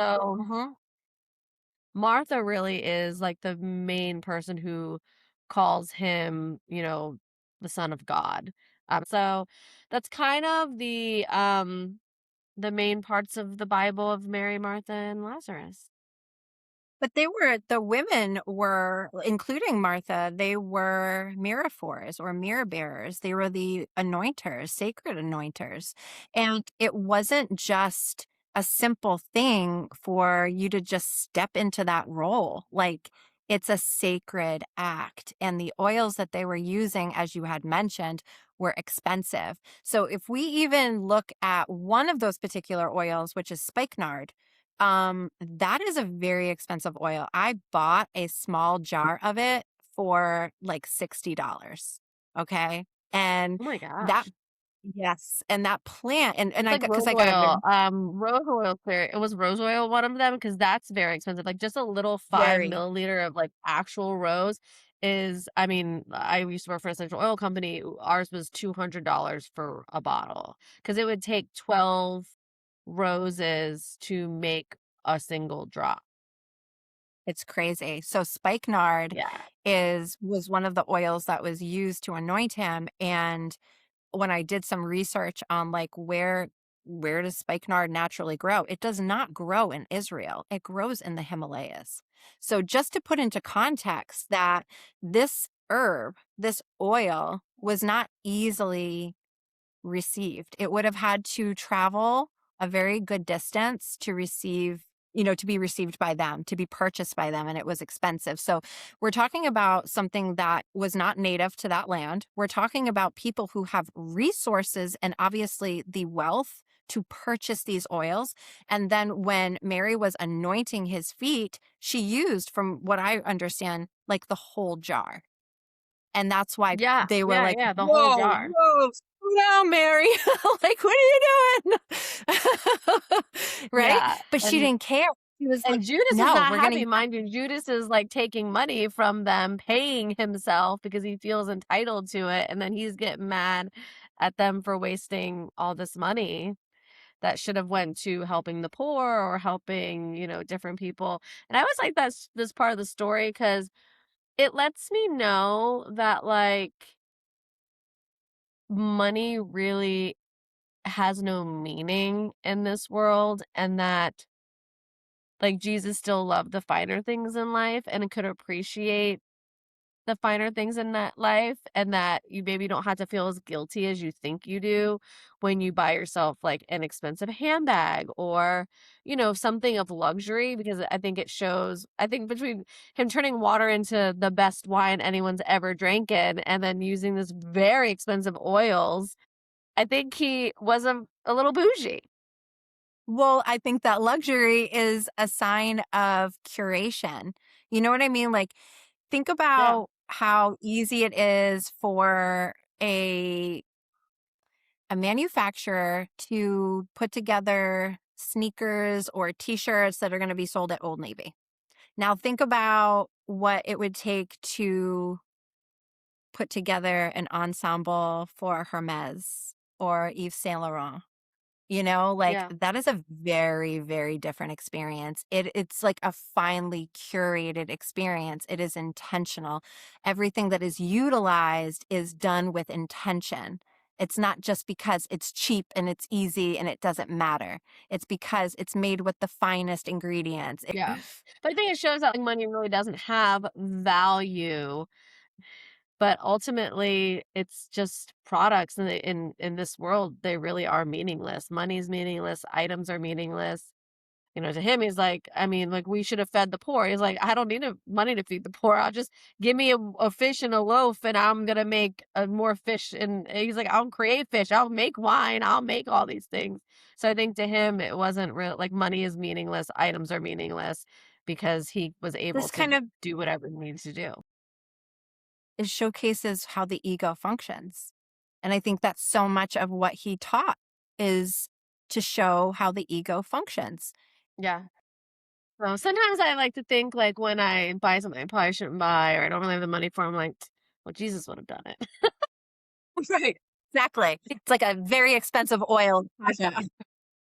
So Mhm. Martha really is like the main person who calls him, the son of God. So that's kind of the main parts of the Bible of Mary, Martha, and Lazarus. But the women were, including Martha, they were miraphors or mirror bearers. They were the anointers, sacred anointers. And it wasn't just a simple thing for you to just step into that role. Like, it's a sacred act. And the oils that they were using, as you had mentioned, were expensive. So if we even look at one of those particular oils, which is spikenard, that is a very expensive oil. I bought a small jar of it for like $60. Okay. And Oh my that, gosh. yes. And that plant, and It's I like got, because rose I got a oil. Rose oil clear. It was rose oil, one of them, because that's very expensive. Like just a little five very, milliliter of like actual rose is, I mean, I used to work for an essential oil company. Ours was $200 for a bottle because it would take 12 roses to make a single drop. it's crazy. So spikenard Yeah. was one of the oils that was used to anoint him. And when I did some research on like where does spikenard naturally grow? It does not grow in Israel. It grows in the Himalayas. So just to put into context that this herb, this oil was not easily received. It would have had to travel a very good distance to receive, to be received by them, to be purchased by them, and it was expensive. So we're talking about something that was not native to that land. We're talking about people who have resources and obviously the wealth to purchase these oils. And then when Mary was anointing his feet, she used, from what I understand, like the whole jar. And that's why Yeah. they were Yeah. like, Yeah. The whole "Whoa, jar. whoa, slow down, Mary." Like, "What are you doing?" Right? Yeah. But she didn't care. She was like, And Judas is "No, not we're gonna happy, mind you. Judas is like taking money from them, paying himself because he feels entitled to it. And then he's getting mad at them for wasting all this money that should have went to helping the poor or helping, different people. And I always like this part of the story because it lets me know that like money really has no meaning in this world and that like Jesus still loved the finer things in life and could appreciate the finer things in that life and that you maybe don't have to feel as guilty as you think you do when you buy yourself like an expensive handbag or something of luxury because I think between him turning water into the best wine anyone's ever drank in and then using this very expensive oils, I think he was a little bougie. Well, I think that luxury is a sign of curation. You know what I mean? Like, think Yeah. about how easy it is for a manufacturer to put together sneakers or t-shirts that are going to be sold at Old Navy. Now think about what it would take to put together an ensemble for Hermes or Yves Saint Laurent. Like Yeah. that is a very, very different experience. It's like a finely curated experience. It is intentional. Everything that is utilized is done with intention. It's not just because it's cheap and it's easy and it doesn't matter. It's because it's made with the finest ingredients. Yeah. But I think it shows that like, money really doesn't have value, but ultimately it's just products in this world, they really are meaningless. Money's meaningless, items are meaningless. To him, he's like, I mean, like we should have fed the poor. He's like, I don't need money to feed the poor. I'll just give me a fish and a loaf and I'm gonna make more fish. And he's like, I'll create fish, I'll make wine, I'll make all these things. So I think to him it wasn't real like money is meaningless, items are meaningless because he was able This to kind of do whatever he needs to do. it showcases how the ego functions. And I think that's so much of what he taught is to show how the ego functions. Yeah. So sometimes I like to think like when I buy something I probably shouldn't buy or I don't really have the money for, I'm like, well, Jesus would have done it. Right. Exactly. It's like a very expensive oil. Tasha.